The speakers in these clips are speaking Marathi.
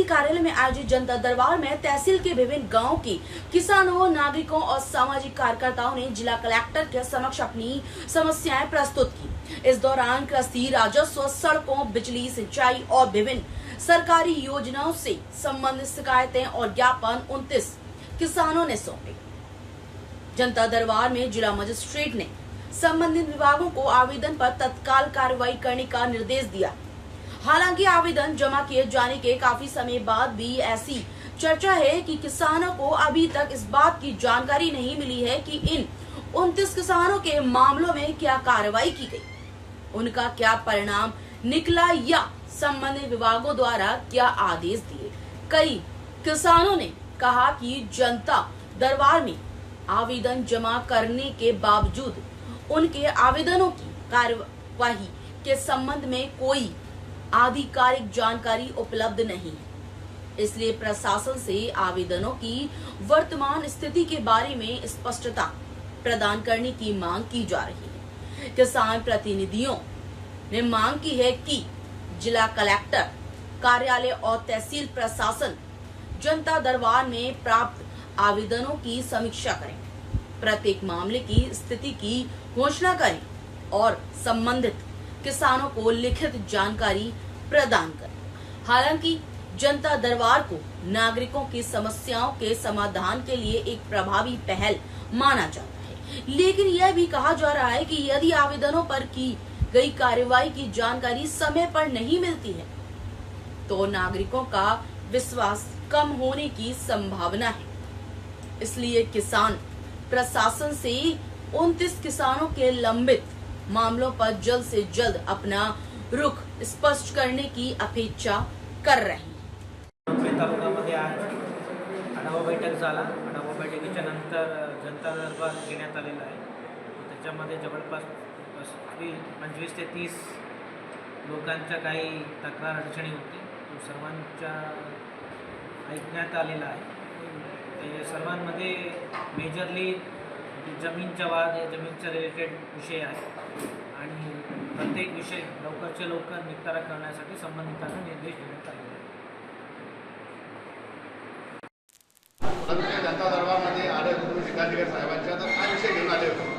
कार्यालय में आयोजित जनता दरबार में तहसील के विभिन्न गांवों के किसानों, नागरिकों और सामाजिक कार्यकर्ताओं ने जिला कलेक्टर के समक्ष अपनी समस्याएं प्रस्तुत की। इस दौरान कृषि, राजस्व, सड़कों, बिजली, सिंचाई और विभिन्न सरकारी योजनाओं से संबंधित शिकायतें और ज्ञापन 29 किसानों ने सौंपे। जनता दरबार में जिला मजिस्ट्रेट ने संबंधित विभागों को आवेदन पर तत्काल कार्रवाई करने का निर्देश दिया। हालांकि आवेदन जमा किए जाने के काफी समय बाद भी ऐसी चर्चा है कि किसानों को अभी तक इस बात की जानकारी नहीं मिली है कि इन 29 किसानों के मामलों में क्या कार्रवाई की गई, उनका क्या परिणाम निकला या संबंधित विभागों द्वारा क्या आदेश दिए। कई किसानों ने कहा कि जनता दरबार में आवेदन जमा करने के बावजूद उनके आवेदनों की कार्यवाही के संबंध में कोई आधिकारिक जानकारी उपलब्ध नहीं है। इसलिए प्रशासन से आवेदनों की वर्तमान स्थिति के बारे में स्पष्टता प्रदान करने की मांग की जा रही है। किसान प्रतिनिधियों ने मांग की है कि जिला कलेक्टर कार्यालय और तहसील प्रशासन जनता दरबार में प्राप्त आवेदनों की समीक्षा करें, प्रत्येक मामले की स्थिति की घोषणा करें और संबंधित किसानों को लिखित जानकारी प्रदान करें। हालांकि जनता दरबार को नागरिकों की समस्याओं के समाधान के लिए एक प्रभावी पहल माना जाता है, लेकिन यह भी कहा जा रहा है कि यदि आवेदनों पर की गई कार्रवाई की जानकारी समय पर नहीं मिलती है तो नागरिकों का विश्वास कम होने की संभावना है। इसलिए किसान प्रशासन से 29 किसानों के लंबित मामलों पर जल्द से जल्द अपना रुख स्पष्ट करने की अपेक्षा कर रहे हैं। तालुक्यामध्ये आज आढावा बैठक झाला। आढावा बैठकीच्या नंतर जनता दरबार घेण्यात आलेला आहे। त्याच्यामध्ये जवळपास 25 ते 30 लोकांच्या काही तक्रार अडचणी होती, तो सर्वांच्या ऐकण्यात आलेला आहे। ते सर्वांमध्ये मेजरली जमीनचा वाद, जमीनच्या रिलेटेड विषय आहे आणि प्रत्येक विषय लवकरच्या लवकर निपटारा करण्यासाठी संबंधितांना निर्देश देण्यात आले आहेत। जनता दरबारमध्ये आले तुम्ही जिल्हाधिकारी साहेबांच्या, तर काय विषय घेऊन आले होते?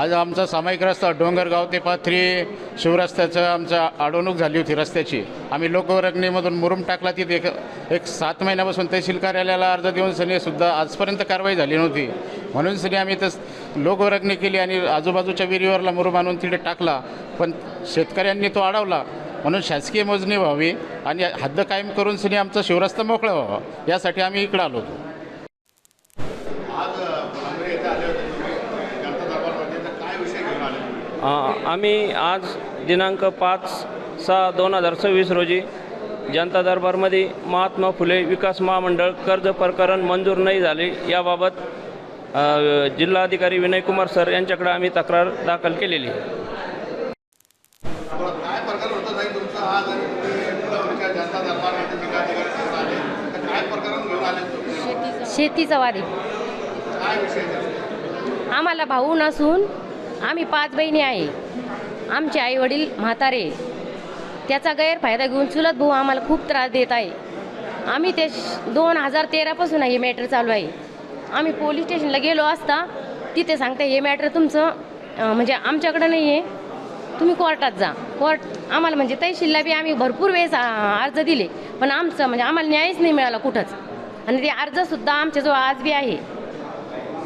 आज आमचा सामायिक रस्ता डोंगरगाव ते पाथरी शिवरस्त्याचं आमचा अडवणूक झाली होती रस्त्याची। आम्ही लोकवर्गणीमधून मुरुम टाकला। तिथे एक 7 महिन्यापासून तहसील कार्यालयाला अर्ज देऊन सनी सुद्धा आजपर्यंत कारवाई झाली नव्हती। म्हणून सनी आम्ही लोकवर्गणी केली आणि आजूबाजूच्या विहिरीवरला मुरुम आणून तिथे टाकला, पण शेतकऱ्यांनी तो अडवला। म्हणून शासकीय मोजणी व्हावी आणि हद्द कायम करून सनी आमचा शिवरस्ता मोकळा व्हावा यासाठी आम्ही इकडे आलो होतो। आम्ही आज दिनांक 5/6/2026 रोजी जनता दरबारमध्ये महात्मा फुले विकास महामंडळ कर्ज प्रकरण मंजूर नाही झाले याबाबत जिल्हाधिकारी विनय कुमार सर यांच्याकडे आम्ही तक्रार दाखल केलेली आहे। शेतीचा वाद आहे। आम्हाला भाऊ नसून आम्ही 5 बहिणी आहे। आमचे आई वडील म्हातारे, त्याचा गैरफायदा घेऊन चुलत भाऊ आम्हाला खूप त्रास देत आहे। आम्ही ते 2013 पासून हे मॅटर चालू आहे। आम्ही पोलीस स्टेशनला गेलो असता तिथे सांगता हे मॅटर तुमचं म्हणजे आमच्याकडे नाही आहे, तुम्ही कोर्टात जा। कोर्ट आम्हाला म्हणजे तहसीलला बी आम्ही भरपूर वेळेस अर्ज दिले, पण आमचं म्हणजे आम्हाला न्यायच नाही मिळाला कुठंच। आणि ते अर्जसुद्धा आमच्याजवळ आज बी आहे।